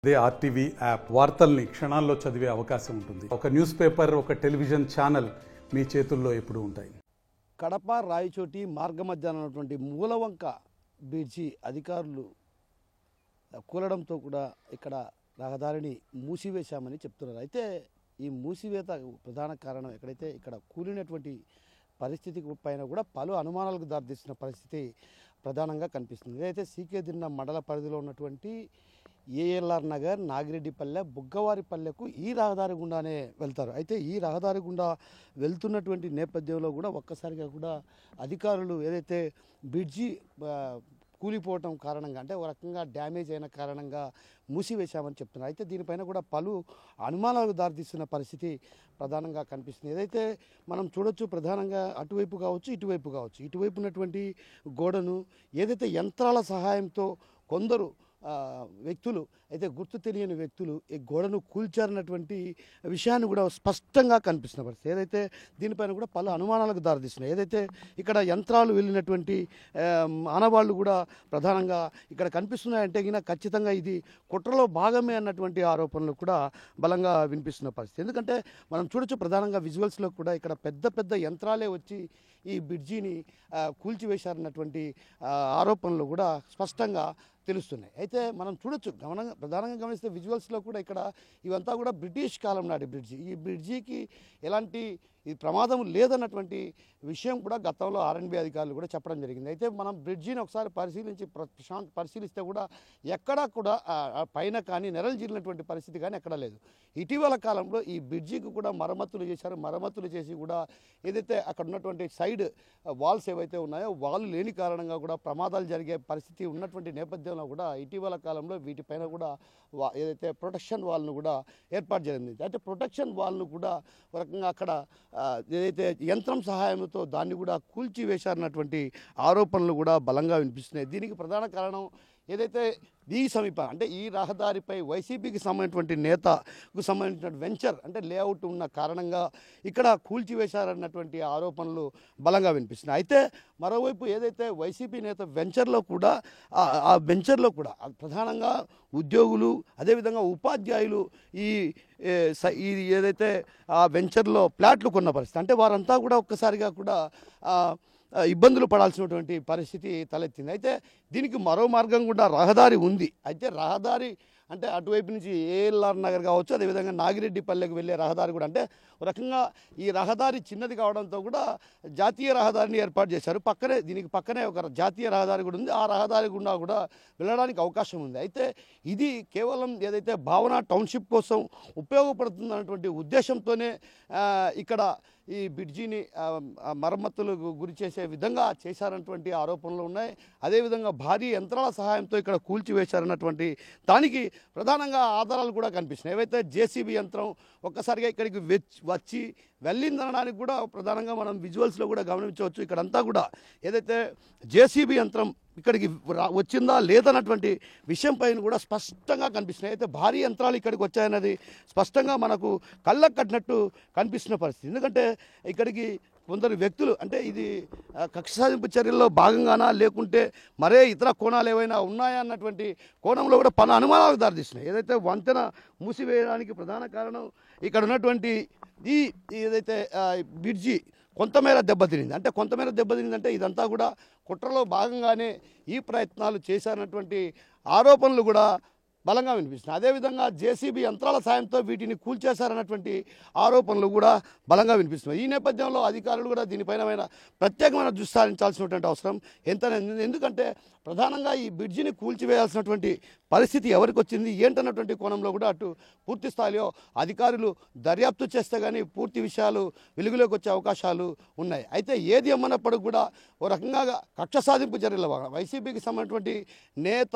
అదే RTV app వార్తల్ని క్షణాల్లో చదివే అవకాశం ఉంటుంది. ఒక న్యూస్ పేపర్, ఒక టెలివిజన్ ఛానల్ మీ చేతుల్లో ఎప్పుడూ ఉంటాయి. కడప రాయచోటి మార్గ మధ్యాహ్నం ఉన్నటువంటి మూలవంక బ్రిడ్జి అధికారులు కూలడంతో కూడా ఇక్కడ రహదారిని మూసివేశామని చెప్తున్నారు. అయితే ఈ మూసివేత ప్రధాన కారణం ఎక్కడైతే ఇక్కడ కూలినటువంటి పరిస్థితి పైన కూడా పలు అనుమానాలకు దారితీస్తున్న పరిస్థితి ప్రధానంగా కనిపిస్తుంది. ఏదైతే సీకే దిన్న మండల పరిధిలో ఉన్నటువంటి ఏఎల్ఆర్ నగర్, నాగిరెడ్డిపల్లె, బుగ్గవారిపల్లెకు ఈ రహదారి గుండానే వెళ్తారు. అయితే ఈ రహదారి గుండా వెళ్తున్నటువంటి నేపథ్యంలో కూడా ఒక్కసారిగా కూడా అధికారులు ఏదైతే బ్రిడ్జి కూలిపోవటం కారణంగా, అంటే ఒక రకంగా డ్యామేజ్ అయిన కారణంగా మూసివేశామని చెప్తున్నారు. అయితే దీనిపైన కూడా పలు అనుమానాలకు దారితీస్తున్న పరిస్థితి ప్రధానంగా కనిపిస్తుంది. ఏదైతే మనం చూడొచ్చు, ప్రధానంగా అటువైపు కావచ్చు, ఇటువైపు కావచ్చు, ఇటువైపు ఉన్నటువంటి గోడను ఏదైతే యంత్రాల సహాయంతో కొందరు వ్యక్తులు, అయితే గుర్తు తెలియని వ్యక్తులు ఈ గోడను కూల్చారన్నటువంటి విషయాన్ని కూడా స్పష్టంగా కనిపిస్తున్న పరిస్థితి. ఏదైతే దీనిపైన కూడా పలు అనుమానాలకు దారితీస్తున్నాయి. ఏదైతే ఇక్కడ యంత్రాలు వెళ్ళినటువంటి ఆనవాళ్ళు కూడా ప్రధానంగా ఇక్కడ కనిపిస్తున్నాయంటే గిన ఖచ్చితంగా ఇది కుట్రలో భాగమే అన్నటువంటి ఆరోపణలు కూడా బలంగా వినిపిస్తున్న పరిస్థితి. ఎందుకంటే మనం చూడొచ్చు, ప్రధానంగా విజువల్స్లో కూడా ఇక్కడ పెద్ద పెద్ద యంత్రాలే వచ్చి ఈ బ్రిడ్జిని కూల్చివేశారన్నటువంటి ఆరోపణలు కూడా స్పష్టంగా తెలుస్తున్నాయి. అయితే మనం చూడొచ్చు, ప్రధానంగా గమనిస్తే విజువల్స్లో కూడా ఇక్కడ ఇవంతా కూడా బ్రిటిష్ కాలం నాటి బ్రిడ్జి. ఈ బ్రిడ్జికి ఎలాంటి ప్రమాదం లేదన్నటువంటి విషయం కూడా గతంలో ఆర్ఎండ్బి అధికారులు కూడా చెప్పడం జరిగింది. అయితే మనం బ్రిడ్జిని ఒకసారి పరిశీలిస్తే కూడా ఎక్కడా కూడా పైన కానీ నెరలు జీరినటువంటి పరిస్థితి కానీ ఎక్కడా లేదు. ఇటీవల కాలంలో ఈ బ్రిడ్జికి కూడా మరమ్మతులు చేశారు. మరమ్మతులు చేసి కూడా ఏదైతే అక్కడ ఉన్నటువంటి సైడ్ వాల్స్ ఏవైతే ఉన్నాయో వాళ్ళు లేని కారణంగా కూడా ప్రమాదాలు జరిగే పరిస్థితి ఉన్నటువంటి నేపథ్యంలో కూడా ఇటీవల కాలంలో వీటిపైన కూడా ఏదైతే ప్రొటెక్షన్ వాల్ను కూడా ఏర్పాటు జరిగింది. అంటే ప్రొటెక్షన్ వాల్ను కూడా ఒక రకంగా అక్కడ ఏదైతే యంత్రం సహాయంతో దాన్ని కూడా కూల్చివేశారన్నటువంటి ఆరోపణలు కూడా బలంగా వినిపిస్తున్నాయి. దీనికి ప్రధాన కారణం ఏదైతే ఈ సమీపం, అంటే ఈ రహదారిపై వైసీపీకి సంబంధించినటువంటి నేతకు సంబంధించిన వెంచర్, అంటే లేఅవుట్ ఉన్న కారణంగా ఇక్కడ కూల్చివేశారన్నటువంటి ఆరోపణలు బలంగా వినిపిస్తున్నాయి. అయితే మరోవైపు ఏదైతే వైసీపీ నేత వెంచర్లో కూడా ఆ వెంచర్లో కూడా ప్రధానంగా ఉద్యోగులు, అదేవిధంగా ఉపాధ్యాయులు ఈ ఏదైతే ఆ వెంచర్లో ప్లాట్లు కొన్న పరిస్థితి, అంటే వారంతా కూడా ఒక్కసారిగా కూడా ఇబ్బందులు పడాల్సినటువంటి పరిస్థితి తలెత్తింది. అయితే దీనికి మరో మార్గం కూడా రహదారి ఉంది. అయితే రహదారి అంటే అటువైపు నుంచి ఏఎల్ఆర్ నగర్ కావచ్చు, అదేవిధంగా నాగిరెడ్డిపల్లెకు వెళ్ళే రహదారి కూడా, అంటే ఒక రకంగా ఈ రహదారి చిన్నది కావడంతో కూడా జాతీయ రహదారిని ఏర్పాటు చేశారు. దీనికి పక్కనే ఒక జాతీయ రహదారి కూడా ఉంది. ఆ రహదారి గుండా కూడా వెళ్ళడానికి అవకాశం ఉంది. అయితే ఇది కేవలం ఏదైతే భావన టౌన్షిప్ కోసం ఉపయోగపడుతుందన్నటువంటి ఉద్దేశంతోనే ఇక్కడ ఈ బ్రిడ్జిని మరమ్మతులకు గురి చేసే విధంగా చేశారన్నటువంటి ఆరోపణలు ఉన్నాయి. అదేవిధంగా భారీ యంత్రాల సహాయంతో ఇక్కడ కూల్చివేశారన్నటువంటి దానికి ప్రధానంగా ఆధారాలు కూడా కనిపిస్తున్నాయి. ఏవైతే జేసీబీ యంత్రం ఒక్కసారిగా ఇక్కడికి వచ్చి వెళ్ళిందనడానికి కూడా ప్రధానంగా మనం విజువల్స్లో కూడా గమనించవచ్చు. ఇక్కడంతా కూడా ఏదైతే జేసీబీ యంత్రం ఇక్కడికి వచ్చిందా లేదన్నటువంటి విషయం పైన కూడా స్పష్టంగా కనిపిస్తున్నాయి. అయితే భారీ యంత్రాలు ఇక్కడికి వచ్చాయన్నది స్పష్టంగా మనకు కళ్ళకు కట్టినట్టు కనిపిస్తున్న పరిస్థితి. ఎందుకంటే ఇక్కడికి కొందరు వ్యక్తులు, అంటే ఇది కక్ష సాధింపు చర్యల్లో భాగంగానా లేకుంటే మరే ఇతర కోణాలు ఏవైనా ఉన్నాయా అన్నటువంటి కోణంలో కూడా పలు అనుమానాలకు దారితీస్తున్నాయి. ఏదైతే వంతెన మూసివేయడానికి ప్రధాన కారణం ఇక్కడ ఉన్నటువంటి ఈ ఏదైతే బ్రిడ్జి కొంతమేర దెబ్బతినింది. అంటే కొంతమేర దెబ్బతినిందంటే ఇదంతా కూడా కుట్రలో భాగంగానే ఈ ప్రయత్నాలు చేశారన్నటువంటి ఆరోపణలు కూడా బలంగా వినిపిస్తున్నాయి. అదేవిధంగా జేసీబీ యంత్రాల సాయంతో వీటిని కూల్చేశారన్నటువంటి ఆరోపణలు కూడా బలంగా వినిపిస్తున్నాయి. ఈ నేపథ్యంలో అధికారులు కూడా దీనిపైన ప్రత్యేకమైన దృష్టి సారించాల్సినటువంటి అవసరం ఎంతైనా, ఎందుకంటే ప్రధానంగా ఈ బ్రిడ్జిని కూల్చివేయాల్సినటువంటి పరిస్థితి ఎవరికి వచ్చింది ఏంటన్నటువంటి కోణంలో కూడా అటు పూర్తి స్థాయిలో అధికారులు దర్యాప్తు చేస్తే కానీ పూర్తి విషయాలు వెలుగులోకి వచ్చే అవకాశాలు ఉన్నాయి. అయితే ఏది అమ్మన్నప్పుడు కూడా ఓ రకంగా కక్ష సాధింపు చర్యల వైసీపీకి సంబంధించినటువంటి నేత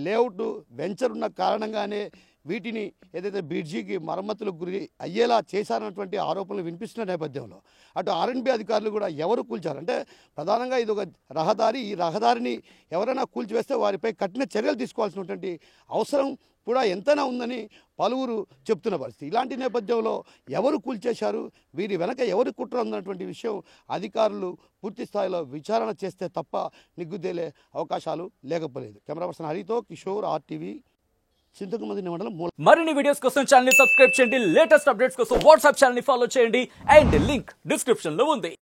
లేఅవుట్ వెంచర్ ఉన్న కారణంగానే వీటిని ఏదైతే బ్రిడ్జికి మరమ్మతులకు గురి అయ్యేలా చేశారన్నటువంటి ఆరోపణలు వినిపిస్తున్న నేపథ్యంలో అటు ఆర్ఎండ్బి అధికారులు కూడా ఎవరు కూల్చారు, అంటే ప్రధానంగా ఇది ఒక రహదారి, ఈ రహదారిని ఎవరైనా కూల్చివేస్తే వారిపై కఠిన చర్యలు తీసుకోవాల్సినటువంటి అవసరం కూడా ఎంతైనా ఉందని పలువురు చెప్తున్న పరిస్థితి. ఇలాంటి నేపథ్యంలో ఎవరు కూల్చేశారు, వీరి వెనక ఎవరు కుట్ర ఉందన్నటువంటి విషయం అధికారులు పూర్తి స్థాయిలో విచారణ చేస్తే తప్ప నిగ్గుదేలే అవకాశాలు లేకపోలేదు. కెమెరా పర్సన్ హరితో కిషోర్, RTV. చింతకమదిన మండలం మరిన్ని వీడియోస్ కోసం ఛానల్ ని సబ్స్క్రైబ్ చేయండి. లేటెస్ట్ అప్డేట్స్ కోసం వాట్సాప్ ఛానల్ ని ఫాలో చేయండి. అండ్ లింక్ డిస్క్రిప్షన్ లో ఉంది.